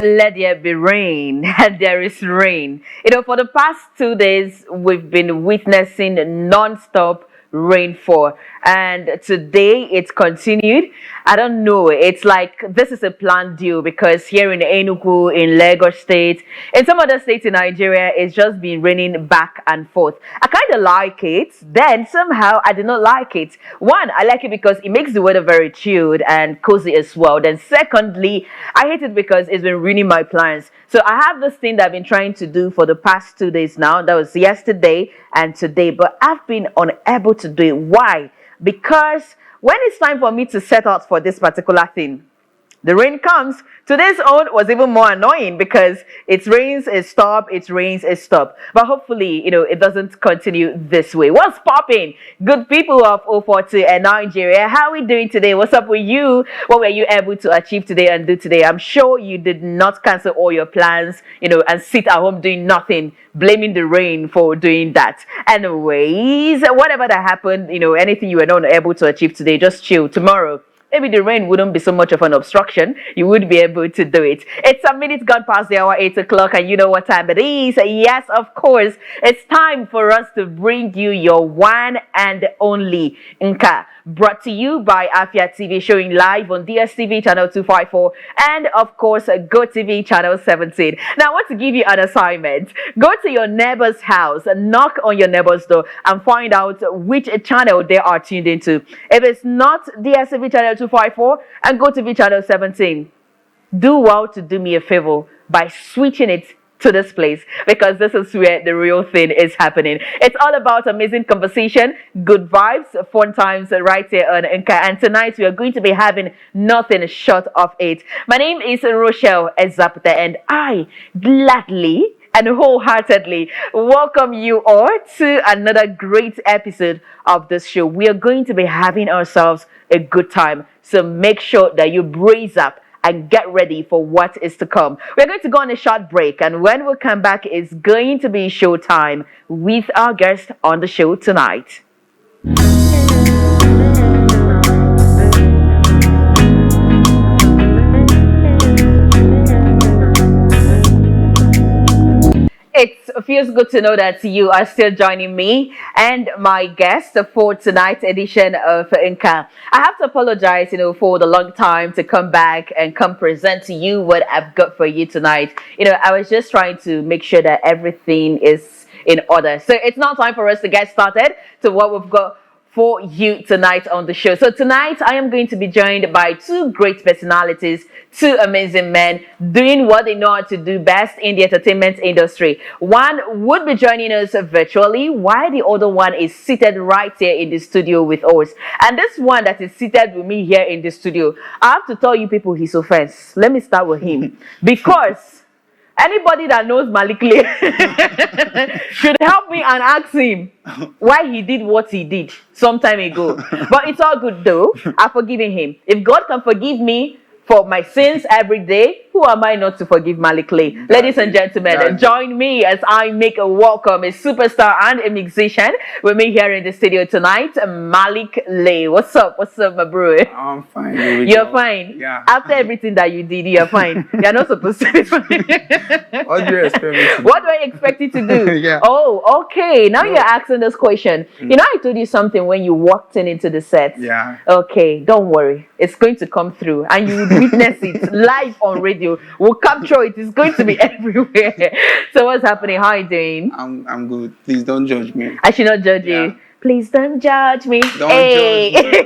let there be rain, and there is rain. For the past 2 days, we've been witnessing non-stop rainfall, and today it's continued. I don't know. It's like this is a planned deal because here in Enugu, in Lagos State, in some other states in Nigeria, it's just been raining back and forth. I kind of like it. Then somehow I did not like it. One, I like it because it makes the weather very chilled and cozy as well. Then secondly, I hate it because it's been ruining my plans. So I have this thing that I've been trying to do for the past 2 days now. That was yesterday and today, but I've been unable to do it. Why? Because when it's time for me to set out for this particular thing, the rain comes. Today's own was even more annoying because it rains, it stops, it rains, it stops. But hopefully, it doesn't continue this way. What's popping? Good people of 042 and Nigeria, how are we doing today? What's up with you? What were you able to achieve today and do today? I'm sure you did not cancel all your plans, and sit at home doing nothing, blaming the rain for doing that. Anyways, whatever that happened, anything you were not able to achieve today, just chill. Tomorrow, maybe the rain wouldn't be so much of an obstruction. You would be able to do it. It's a minute gone past the hour 8 o'clock, and you know what time it is. Yes, of course. It's time for us to bring you your one and only Nka. Brought to you by Afia TV, showing live on DSTV channel 254 and of course GoTV channel 17. Now I want to give you an assignment. Go to your neighbor's house, knock on your neighbor's door and find out which channel they are tuned into. If it's not DSTV channel 254 and GoTV channel 17, do well to do me a favor by switching it to this place, because this is where the real thing is happening. It's all about amazing conversation, good vibes, fun times right here on Nka. And tonight we are going to be having nothing short of it. My name is Rochelle Ezapute, and I gladly and wholeheartedly welcome you all to another great episode of this show. We are going to be having ourselves a good time, so make sure that you brace up and get ready for what is to come. We're going to go on a short break, and when we come back, it's going to be showtime with our guest on the show tonight. It feels good to know that you are still joining me and my guest for tonight's edition of Nka. I have to apologize, for the long time to come back and come present to you what I've got for you tonight. I was just trying to make sure that everything is in order. So it's now time for us to get started to what we've got for you tonight on the show. So tonight I am going to be joined by two great personalities, two amazing men doing what they know how to do best in the entertainment industry. One would be joining us virtually, while the other one is seated right here in the studio with us. And this one that is seated with me here in the studio, I have to tell you people his offense. Let me start with him. Because anybody that knows Malik should help me and ask him why he did what he did some time ago. But it's all good though. I've forgiven him. If God can forgive me for my sins every day, who am I not to forgive Malik? Ladies and gentlemen, join me as I make a welcome a superstar and a musician with me here in the studio tonight, Malik. What's up? What's up, my bro? I'm fine. You're fine? Yeah. After everything that you did, you're fine. You're not supposed to be fine. What do you expect me to do? What do I expect you to do? Yeah. Oh, okay. Now you're asking this question. I told you something when you walked into the set. Yeah. Okay, don't worry. It's going to come through and you will witness it live on radio. We'll capture it. It's going to be everywhere. So what's happening? How are you doing? I'm good. Please don't judge me. I should not judge you. Please don't judge me. Don't judge me.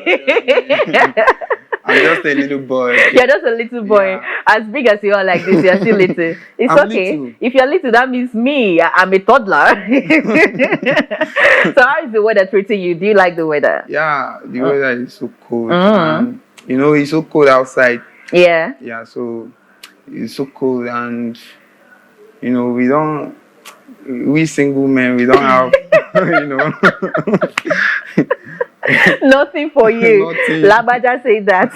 I'm just a little boy. You're just a little boy. Yeah. As big as you are like this, you're still little. It's I'm okay. little. If you're little, that means me. I'm a toddler. So how is the weather treating you? Do you like the weather? Yeah, the weather is so cold. And, it's so cold outside. Yeah. Yeah, so it's so cold, and we single men, we don't have Nothing for you. Nothing. Labaja said that.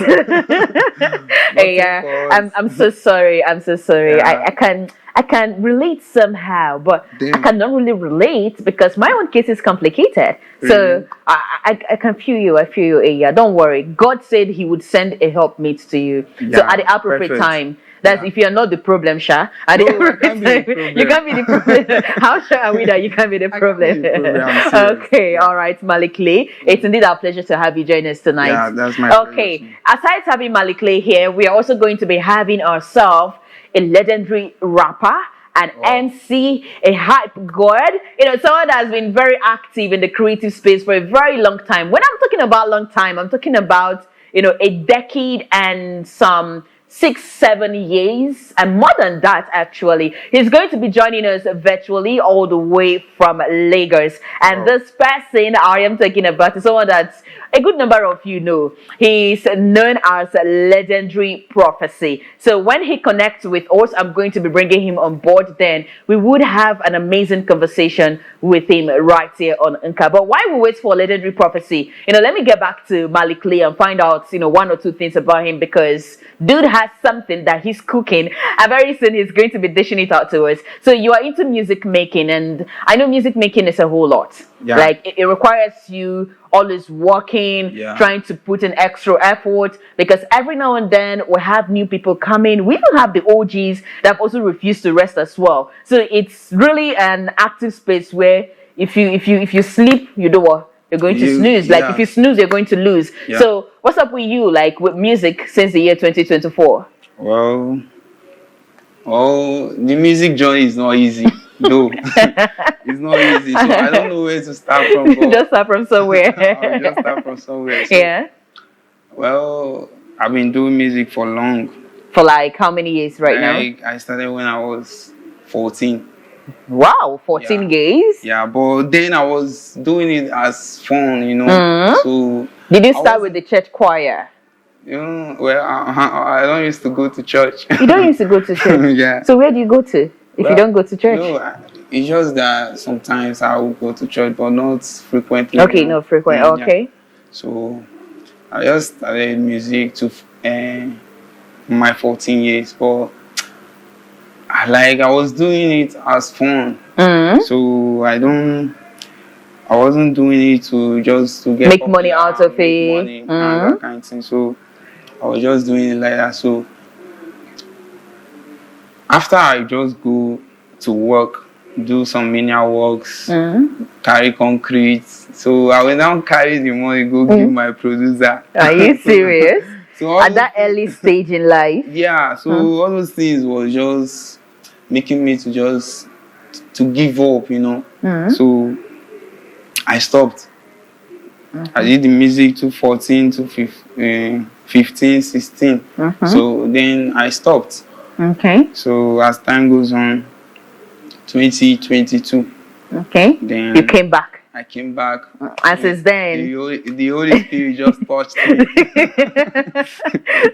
Yeah, I'm so sorry. I'm so sorry. Yeah. I can relate somehow, but Damn. I cannot really relate because my own case is complicated. So I can feel you. I feel you. Yeah, don't worry. God said He would send a helpmate to you. So Yeah, at the appropriate perfect. time, That's if you're not the problem, Sha. At No, the end I of the can't be the time, problem. you can't be the problem. How sure are we that you can't be the I can't problem? be the problem, I'm serious. Okay, all right, Malik Lee. It's indeed our pleasure to have you join us tonight. Yeah, that's my pleasure Okay, too. aside having Malik Lee here, we are also going to be having ourselves a legendary rapper, an MC, a hype god, someone that has been very active in the creative space for a very long time. When I'm talking about long time, I'm talking about, a decade and some 6-7 years, and more than that, actually. He's going to be joining us virtually all the way from Lagos. And this person I am talking about is someone that a good number of you know. He's known as Legendary Prophecy. So when he connects with us, I'm going to be bringing him on board. Then we would have an amazing conversation with him right here on Nka. But while we wait for Legendary Prophecy, let me get back to Malik Lee and find out, one or two things about him, because dude has something that he's cooking, and very soon he's going to be dishing it out to us. So you are into music making, and I know music making is a whole lot. Yeah. Like it requires you always working, trying to put in extra effort, because every now and then we have new people coming. We even have the OGs that also refuse to rest as well. So it's really an active space where if you sleep, you do what? You're going to snooze. Like if you snooze, you're going to lose. Yeah. So what's up with you, like with music since the year 2024? Well, the music journey is not easy. No, it's not easy. So I don't know where to start from. But Just start from somewhere. I'll just start from somewhere. So, Yeah. Well, I've been doing music for long. For like how many years right now? I started when I was 14. Wow, 14 years. Yeah, but then I was doing it as fun, So did you start with the church choir? Well, I don't used to go to church. You don't used to go to church? Yeah. So where do you go to if you don't go to church? No, it's just that sometimes I will go to church, but not frequently. Okay, not frequent. Okay. Yeah. So I just started music to my 14 years, but I was doing it as fun. So I wasn't doing it to get make money out of it. Money and that kind of thing. So I was just doing it like that. So after I just go to work, do some menial works, carry concrete. So I will now carry the money, go give my producer. Are you serious? So at that early stage in life? Yeah. So all those things was just making me to give up, So I stopped. I did the music to 14 to 15, 16. So then I stopped. Okay. So as time goes on, 2022. Okay. Then you came back. I came back. And since then, the Holy Spirit just touched me.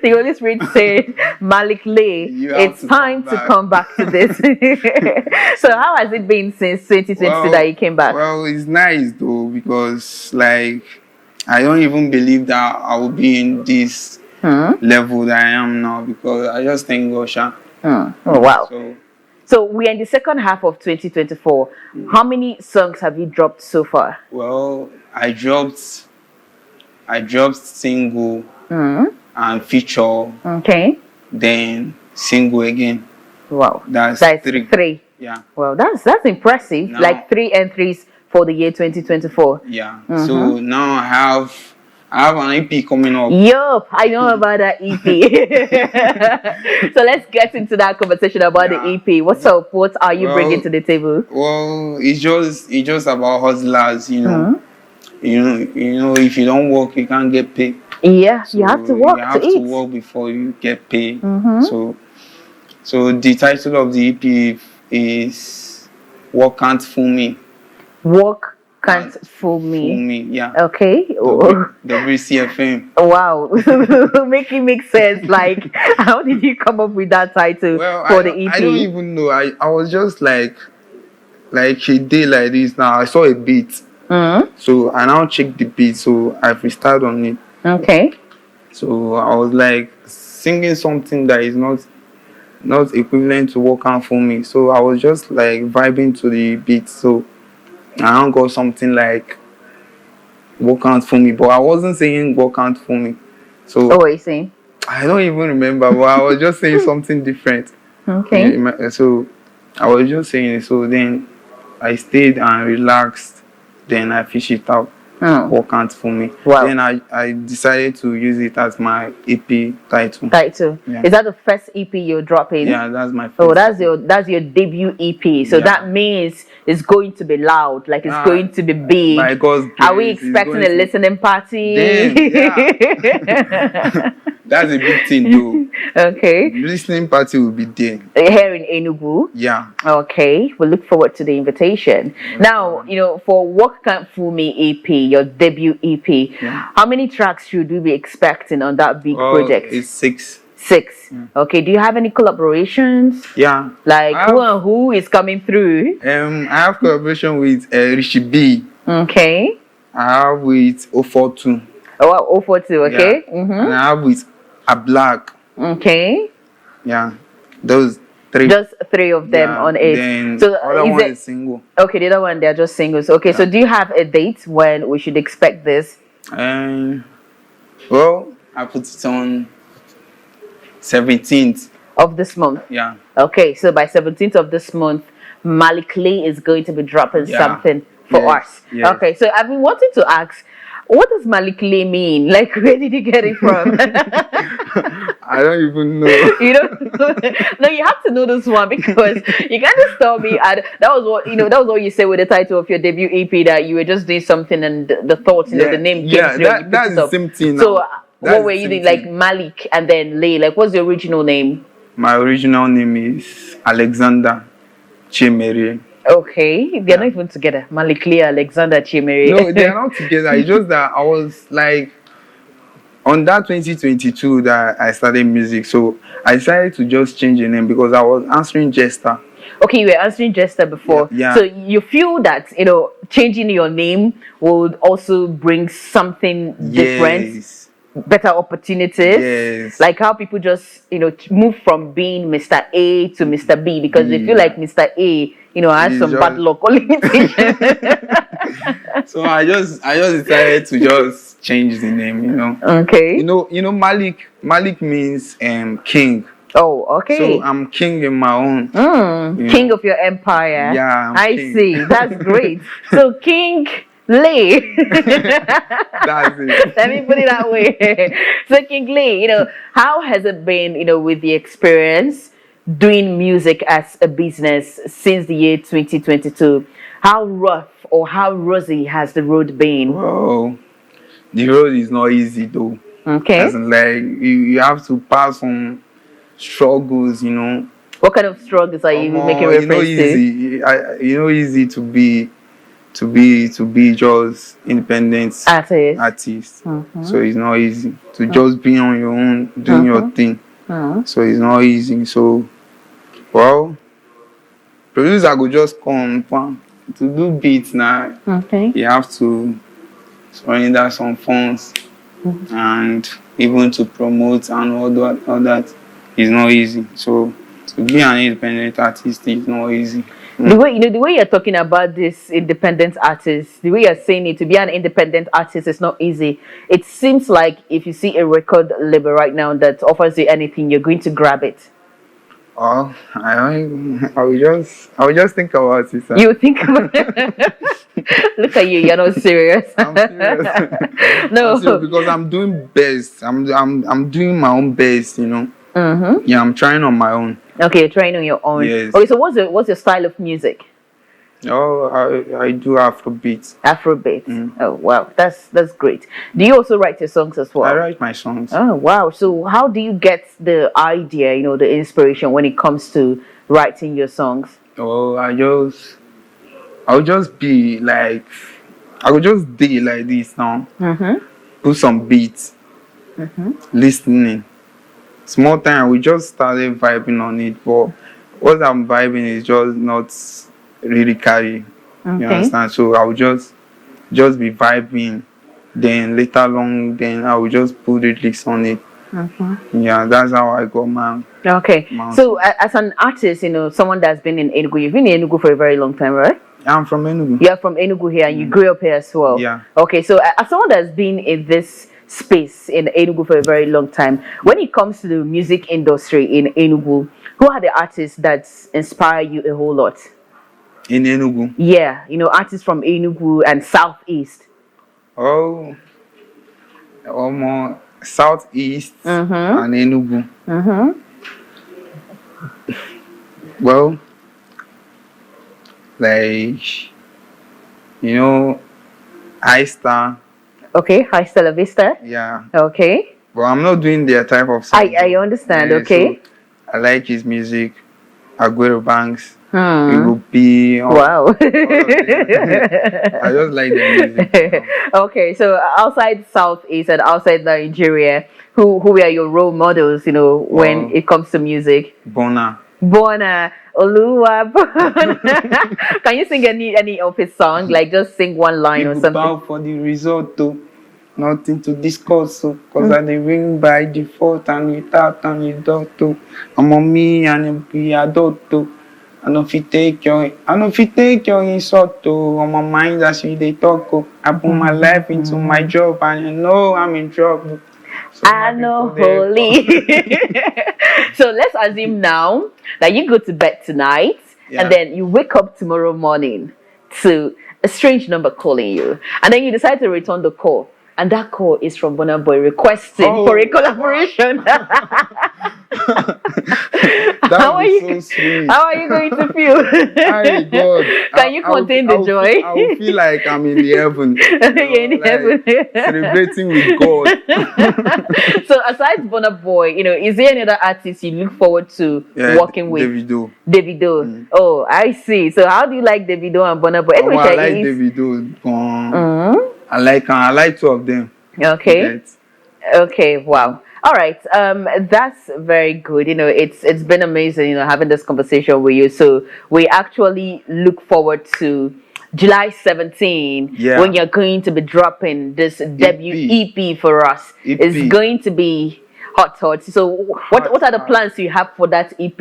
The Holy Spirit said, Malik Lee, it's time to come back to this. So how has it been since 2022 that you came back? Well, it's nice though, because I don't even believe that I will be in this level that I am now, because I just thank God. Oh wow. So we're in the second half of 2024. How many songs have you dropped so far? Well, I dropped single and feature. Okay. Then single again. Wow. That's three. Yeah. Well, that's impressive. Now, like 3 entries for the year 2024. Yeah. So now I have an EP coming up. Yup, I know about that EP. So let's get into that conversation about the EP. What's up? What are you bringing to the table? Well, it's just about hustlers, if you don't work, you can't get paid. Yeah, so you have to work you have to work before you get paid. So the title of the EP is Work Can't Fool Me. Work Can't Fool Me. Yeah. Okay. WCFM. Wow. Make it make sense. Like, how did you come up with that title for the EP? I don't even know. I was just like a day like this now. I saw a beat. So I now checked the beat. So I freestyled on it. Okay. So I was like singing something that is not equivalent to Work Can't Fool Me. So I was just like vibing to the beat. So I don't got something like Work Can't Fool Me, but I wasn't saying Work Can't Fool Me. So what are you saying? I don't even remember, but I was just saying something different. Okay. So I was just saying it. So then I stayed and relaxed. Then I fish it out. Oh. Work out for me. Wow. Then I decided to use it as my EP title. Yeah. Is that the first EP you're dropping? Yeah, that's my first. Oh, that's your debut EP. So that means it's going to be loud, like it's going to be big. By God's grace, are we expecting a listening party? Then, yeah. That's a big thing though. Okay. Listening party will be there. Here in Enugu? Yeah. Okay. We'll look forward to the invitation. Now, for What Can't Fool Me EP, your debut EP, how many tracks should we be expecting on that big project? It's 6. 6. Okay. Do you have any collaborations? Yeah. Like who and who is coming through? I have collaboration with Rishi B. Okay. I have with 042. Oh, 042. Okay. Yeah. And I have with A Black. Okay. Yeah. Those 3. Just 3 of them on it. Then so the other one is single. Okay, the other one they're just singles. Okay, so do you have a date when we should expect this? Well, I put it on 17th of this month. Yeah. Okay, so by 17th of this month, Malik is going to be dropping something for us. Yes. Okay, so I've been wanting to ask, what does Malik mean? Like, where did you get it from? I don't even know. You don't know? No, you have to know this one because you can't just tell me. That was what you said with the title of your debut EP, that you were just doing something and the thoughts, the name came through. That's the same thing. So what were you doing? Like Malik and then Lay. Like, what's the original name? My original name is Alexander Chimere. Okay, they're not even together. Malik, Alexander Chimere. No, they're not together. It's just that I was like, on that 2022 that I started music, so I decided to just change the name because I was answering Jester. Okay, you were answering Jester before. Yeah. So you feel that, changing your name would also bring something different, better opportunities. Yes. Like how people just, move from being Mr. A to Mr. B because they feel like Mr. A, has some bad luck or limitation. So I just decided to just change the name, Okay. Malik means king. Oh, okay. So I'm king in my own. King of your empire. Yeah. I see. That's great. So King Lay. That's it. Let me put it that way. So King Lay, how has it been, with the experience doing music as a business since the year 2022? How rough or how rosy has the road been? Well, the road is not easy though. Okay. As in, like you have to pass some struggles, What kind of struggles are you making reference to? Easy to be just independent artist. So it's not easy to just be on your own, doing your thing. So it's not easy. So, well, producer could just come to do beats now. Okay. You have to surrender some funds and even to promote and all that is not easy. So to be an independent artist is not easy. The way you're talking about this independent artist, the way you're saying it, to be an independent artist is not easy. It seems like if you see a record label right now that offers you anything, you're going to grab it. Oh, I will just think about it. Sir. You think about it? Look at you, you're not serious. I'm serious. No, I'm serious because I'm doing best. I'm doing my own best, Yeah, I'm trying on my own. Okay, you're trying on your own. Yes. Okay, so what's your style of music? Oh, I do Afrobeat. Afrobeat. Oh wow, that's great. Do you also write your songs as well? I write my songs. Oh wow. So how do you get the idea, the inspiration when it comes to writing your songs? Oh, I would just be like, I would just be like this now. Put some beats, listening. Small time, we just started vibing on it, but what I'm vibing is just not really carry. You understand? So I would just be vibing. Then later on, then I would just put lyrics on it. Yeah, that's how I got my. Okay. So as an artist, someone that's been in Enugu, you've been in Enugu for a very long time, right? I'm from Enugu. You're from Enugu here, and you grew up here as well. Yeah. Okay. So as someone that's been in this space in Enugu for a very long time. When it comes to the music industry in Enugu, who are the artists that inspire you a whole lot? In Enugu. Yeah, artists from Enugu and Southeast. Oh, more Southeast and Enugu. Well, like, Highstar. Okay, Highstar Vista. Yeah. Okay. But I'm not doing their type of song. I understand. Yeah, okay. So I like his music. Aguero Banks. Wow. All of them. I just like their music. Okay, so outside Southeast and outside Nigeria, who are your role models, when it comes to music? Burna. Oluwa Burna. Can you sing any of his songs? Like just sing one line or something? Bow for the result, nothing to discuss, cause I dey ring by default and without and without. I'm on me and be adult. I know if you take your insult on my mind as we dey talk. I put my life into my job and you know I'm in trouble. So I know holy. So let's assume now that you go to bed tonight and then you wake up tomorrow morning to a strange number calling you, and then you decide to return the call, and that call is from Burna Boy requesting for a collaboration. How are you? So sweet. How are you going to feel? My God. Can you contain the joy? I will feel like I'm in the heaven. You're in heaven. Celebrating with God. So aside Burna Boy, is there any other artist you look forward to working with? Davido. Oh, I see. So how do you like Davido and Burna Boy? I like Davido. I like two of them. Okay. Okay. Wow. All right. That's very good. It's been amazing, having this conversation with you. So we actually look forward to July 17 when you're going to be dropping this debut EP for us. It's going to be hot. So what are the plans you have for that EP?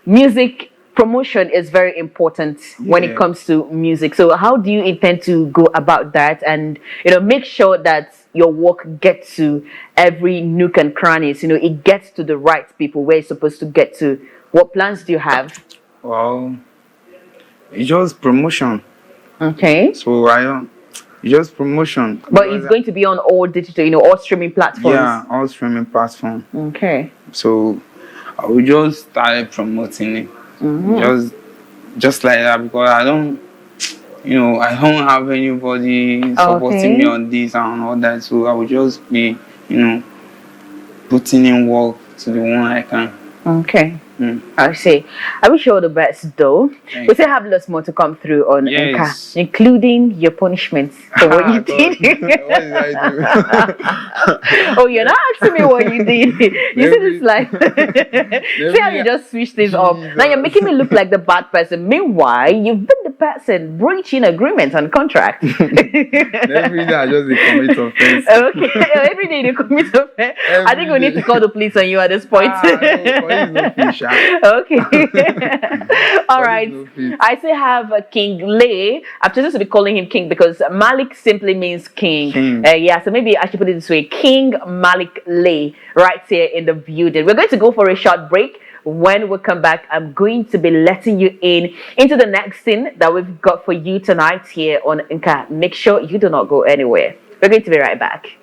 Music promotion is very important when it comes to music. So how do you intend to go about that and make sure that your work gets to every nook and crannies, it gets to the right people where it's supposed to get to? What plans do you have? Well, it's just promotion. Okay. So it's just promotion. But it's going to be on all digital, all streaming platforms. Yeah, all streaming platforms. Okay. So I will just start promoting it. Just like that, because I don't have anybody supporting me on this and all that. So I will just be, putting in work to the one I can. Okay. I see. I wish you all the best, though. We still have lots more to come through on Nka, including your punishments for what you did. What did I do? Oh, you're not asking me what you did. You see this life. See how you just switch things up. Now you're making me look like the bad person. Meanwhile, you've been the person breaching agreements and contracts. Every day I just commit offense. Okay, every day you commit offense. I think we need to call the police on you at this point. Okay. All right. I still have King Lay. I've chosen to be calling him King because Malik simply means king. So maybe I should put it this way: King Malik Lay, right here in the building. We're going to go for a short break. When we come back, I'm going to be letting you into the next thing that we've got for you tonight here on Nka. Make sure you do not go anywhere. We're going to be right back.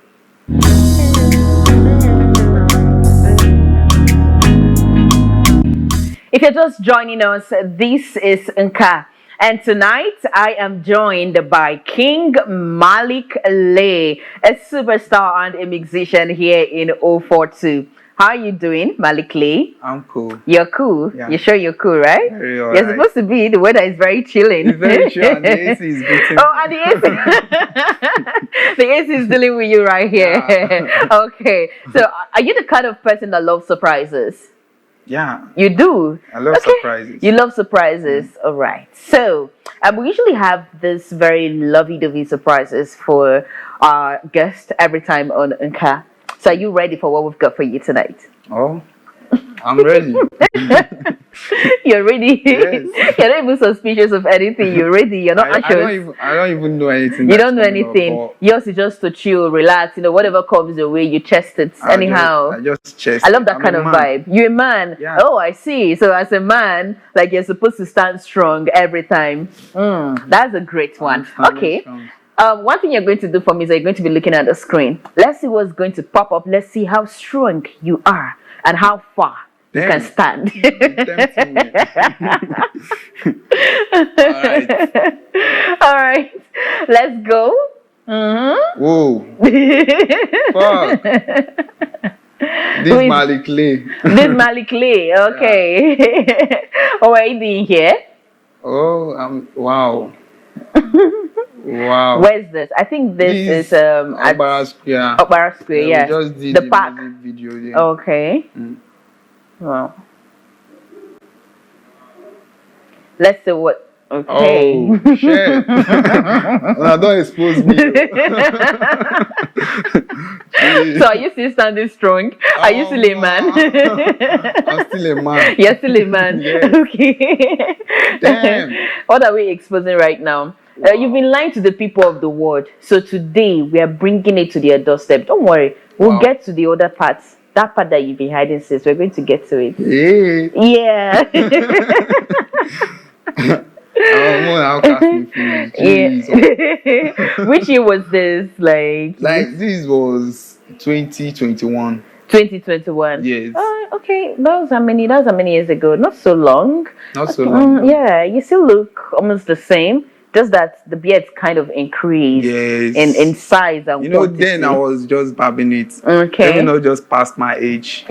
If you're just joining us, this is Nka. And tonight, I am joined by King Malik Lay, a superstar and a musician here in 042. How are you doing, Malik Lay? I'm cool. You're cool? Yeah. You're sure you're cool, right? Very all You're right. Supposed to be. The weather is very chilling. It's very chill and the AC is beating. Oh, and the AC. The AC is dealing with you right here. Yeah. Okay. So, are you the kind of person that loves surprises? Yeah. You do? I love surprises. You love surprises. All right. So, we usually have this very lovey-dovey surprises for our guests every time on Nka. So, are you ready for what we've got for you tonight? Oh, I'm ready. You're ready. Yes. You're not even suspicious of anything. You're ready. You're not anxious. I don't even know anything. You that's don't know coming up, anything. Yours is just to chill, relax. Whatever comes your way, you chest it. Anyhow. I just chest. I love that I'm kind a of man. vibe. You're a man. Yeah. Oh, I see. So as a man, like you're supposed to stand strong every time. That's a great one. Okay. Strong. One thing you're going to do for me is that you're going to be looking at the screen. Let's see what's going to pop up. Let's see how strong you are and how far you can stand. All right. Let's go. Whoa. Fuck. This Malik Lee. This Malik Lee. Okay. What are you doing here? Oh, wow. Wow. Where's this? I think this is at Aguero Square. Aguero Square, yeah. We just did the park video there. Okay. Wow. Let's see what. Okay. Oh shit! Nah, don't expose me. So are you still standing strong? Are you still a man? I'm still a man. You're still a man. Yes. Okay. Damn. What are we exposing right now? Wow. You've been lying to the people of the world. So today we are bringing it to their doorstep. Don't worry. We'll get to the other parts. That part that you've been hiding since. We're going to get to it. Yeah. I'll cast me finish. Yeah. Which year was this? Like this was 2021. 2021. Yes. Okay. That was how many years ago? Not so long. Not so long. Yeah, you still look almost the same. Just that the beard kind of increased in size and quantity. Then I was just babbing it. Okay. Even though just past my age.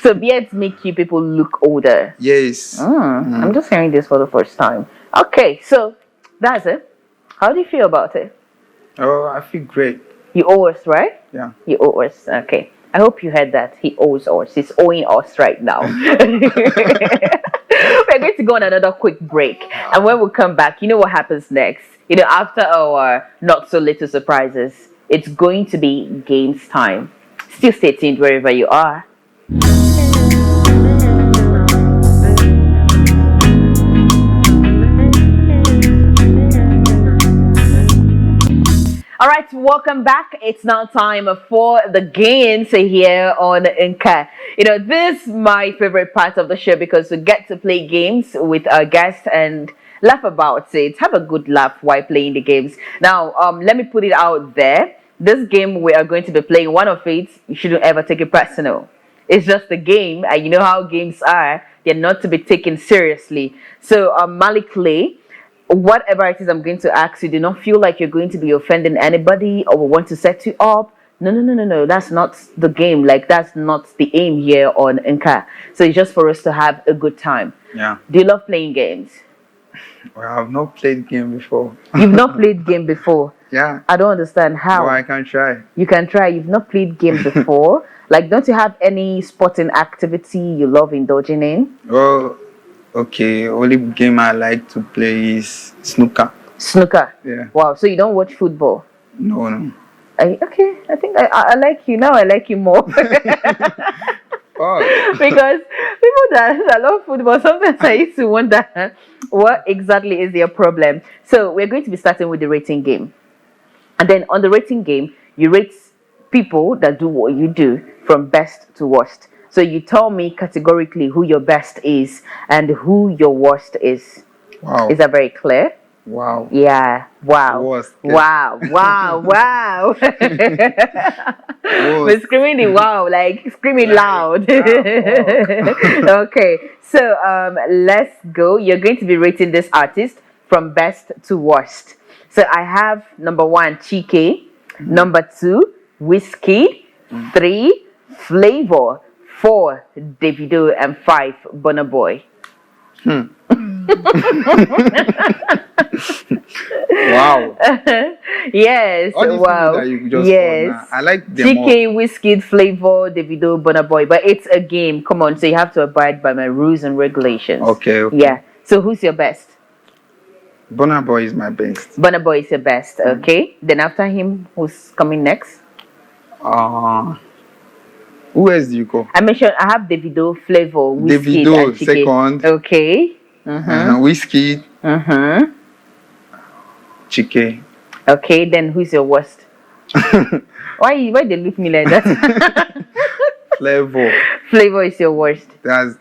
So beards make you people look older. Yes. I'm just hearing this for the first time. Okay, so that's it. How do you feel about it? Oh, I feel great. You owe us, right? Yeah. You owe us. Okay. I hope you heard that. He owes us. He's owing us right now. We're going to go on another quick break. And when we come back, you know what happens next? After our not so little surprises, it's going to be games time. Still stay tuned wherever you are. All right, welcome back. It's now time for the games here on Inca. This is my favorite part of the show because we get to play games with our guests and laugh about it. Have a good laugh while playing the games. Now, let me put it out there. This game we are going to be playing, one of it, you shouldn't ever take it personal. It's just a game, and you know how games are. They're not to be taken seriously. So, Malik Lee, whatever it is I'm going to ask you, do not feel like you're going to be offending anybody or want to set you up. No. That's not the game. Like, that's not the aim here on Inca. So it's just for us to have a good time. Yeah. Do you love playing games? Well, I've not played game before. You've not played game before? Yeah. I don't understand how. Well, I can try. You can try. You've not played game before. Like, don't you have any sporting activity you love indulging in? Well, okay. Only game I like to play is snooker. Snooker? Yeah. Wow. So you don't watch football? No. Okay. I think I like you now. I like you more. Oh. Because people that love football, sometimes I used to wonder what exactly is their problem. So we're going to be starting with the rating game. And then on the rating game, you rate people that do what you do from best to worst. So you tell me categorically who your best is and who your worst is. Wow. Is that very clear? Wow. Yeah. Wow. Worst. Wow. We're screaming the wow, like screaming loud. Okay. So let's go. You're going to be rating this artist from best to worst. So I have number 1, Chike. Number 2, Whiskey. 3, Flavor. 4, Davido. And 5, Burna Boy. Wow. Yes. Wow. That you just yes. I like them GK, Whiskey, Flavor, Davido, Burna Boy. But it's a game. Come on. So you have to abide by my rules and regulations. Okay. Yeah. So who's your best? Burna Boy is my best. Burna Boy is your best. Okay. Then after him, who's coming next? Who else do you call? I mentioned I have Davido, Flavor, Whiskey, Davido, and Chike. second. Okay. Whiskey. Chike. Okay, then who's your worst? Why they look me like that? Flavor. Flavor is your worst.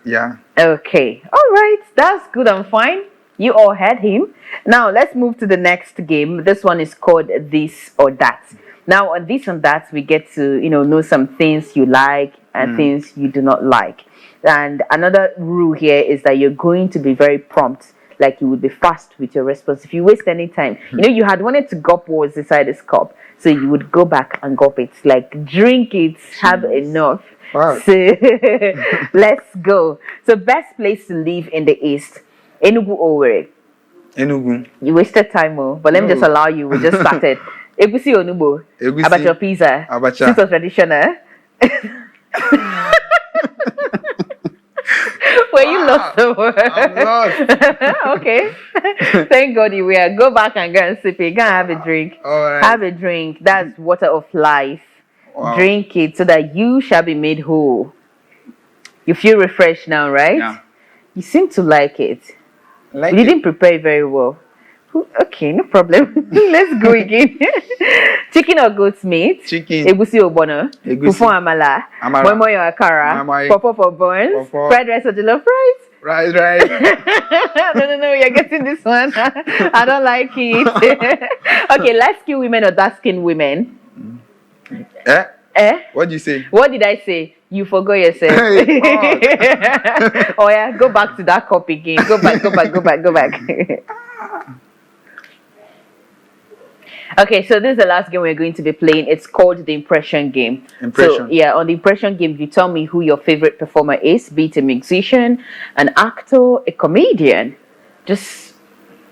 Yeah. Okay. All right. That's good and fine. You all had him. Now let's move to the next game. This one is called This or That. Now on This and That, we get to know some things you like and things you do not like. And another rule here is that you're going to be very prompt. Like you would be fast with your response. If you waste any time, you had wanted to gulp what was inside this cup, so you would go back and gulp it. Like drink it, have enough. Wow. So let's go. So best place to live in the East, Enugu or Owerri? Enugu. You wasted time, but let me just allow you. We just started. Egusi Onugbo, Abacha pizza, Abacha. Sweet or traditional. Were you lost the word? I'm lost. Okay. Thank God you were. Go back and go and sip it. Go and have a drink. All right. Have a drink. That's water of life. Wow. Drink it so that you shall be made whole. You feel refreshed now, right? Yeah. You seem to like it. Like You didn't prepare it very well. Okay, no problem. Let's go again. Chicken or goat's meat? Chicken. Egusi or bono? Egusi. Fufu amala? Amala. Moi moi or akara? Moi moi. Popo for buns? Popo. Fried rice or jollof rice? Right. No, you're getting this one. I don't like it. Okay, light skinned women or dark skinned women? What do you say? What did I say? You forgot yourself. Hey, Oh yeah, go back to that cup again. Go back. Okay, so this is the last game we're going to be playing. It's called the impression game. Impression. So yeah, on the impression game, you tell me who your favorite performer is, be it a musician, an actor, a comedian. Just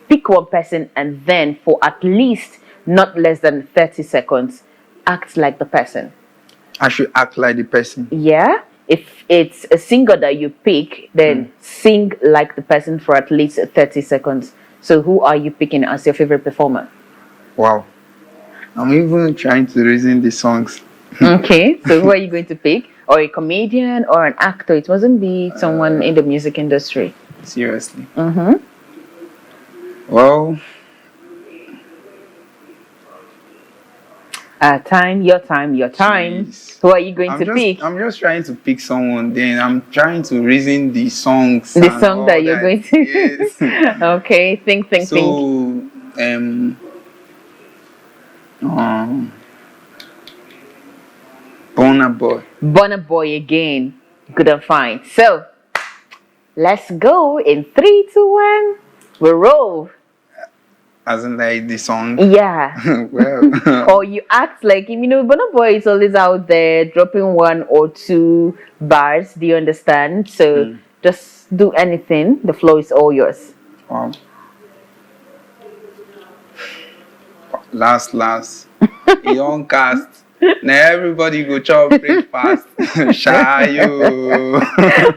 pick one person and then for at least not less than 30 seconds, act like the person. I should act like the person. Yeah. If it's a singer that you pick, then sing like the person for at least 30 seconds. So who are you picking as your favorite performer? Wow. I'm even trying to reason the songs. Okay. So who are you going to pick? Or a comedian or an actor? It mustn't be someone in the music industry. Seriously. Well, Your time. Jeez. Who are you going to pick? I'm just trying to pick someone. Then I'm trying to reason the songs. The song that you're going to. Yes. Okay. Think. So, Burna Boy again. Good and fine. So let's go in 3, 2, 1. We roll. As in like the song. Yeah. Well. Or you act like him. Burna Boy is always out there dropping 1 or 2 bars. Do you understand? So just do anything. The flow is all yours. Wow. Last. Young cast. Now everybody go chop breakfast. Shayo.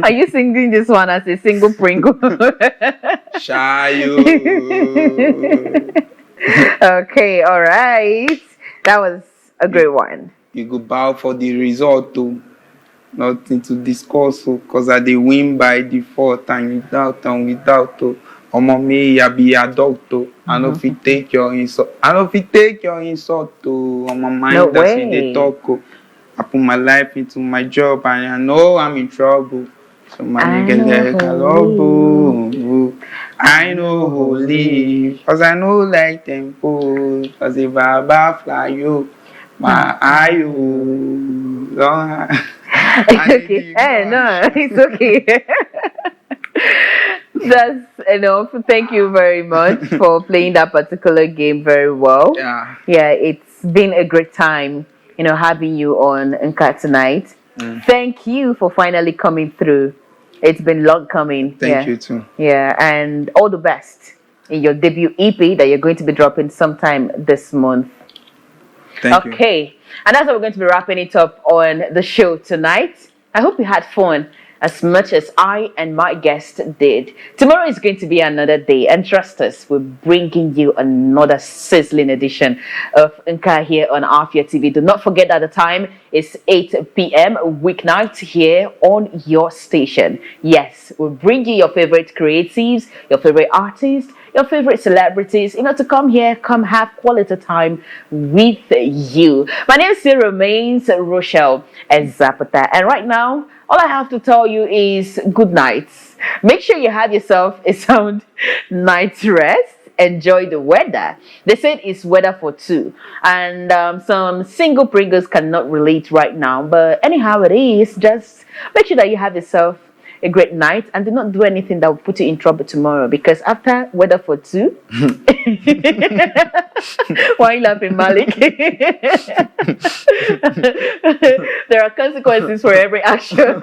Are you singing this one as a single Pringle? Shayo. Okay, all right. That was a great one. You go bow for the result too. Nothing to discuss because I they win by default and without. Omo me ya be a doctor. I know if you take your insult. To on my mind No that's way. in the talk. I put my life into my job and I know I'm in trouble. So my nigga like I love. I know who live. Cause I know like tempo. Cause if I fly you, my eye you. Okay. No, it's okay. That's enough. Thank you very much for playing that particular game very well. Yeah, it's been a great time, having you on Nka tonight. Thank you for finally coming through. It's been long coming. Thank you too. Yeah, and all the best in your debut EP that you're going to be dropping sometime this month. Thank you. And that's how we're going to be wrapping it up on the show tonight. I hope you had fun. as much as I and my guest did. Tomorrow is going to be another day, and trust us, we're bringing you another sizzling edition of Nka here on Afia TV. Do not forget that the time is 8 p.m. weeknight here on your station. Yes, we'll bring you your favorite creatives, your favorite artists, your favorite celebrities, to come here, come have quality time with you. My name still remains Rochelle Zapata, and right now, all I have to tell you is good night. Make sure you have yourself a sound night's rest. Enjoy the weather. They said it's weather for two, and some single Pringles cannot relate right now, but anyhow it is, just make sure that you have yourself a great night and do not do anything that will put you in trouble tomorrow, because after weather for two why are you laughing, Malik? There are consequences for every action.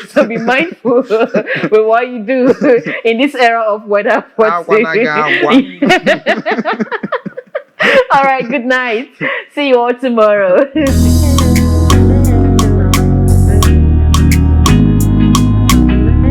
So be mindful with what you do in this era of weather for two. All right, good night. See you all tomorrow.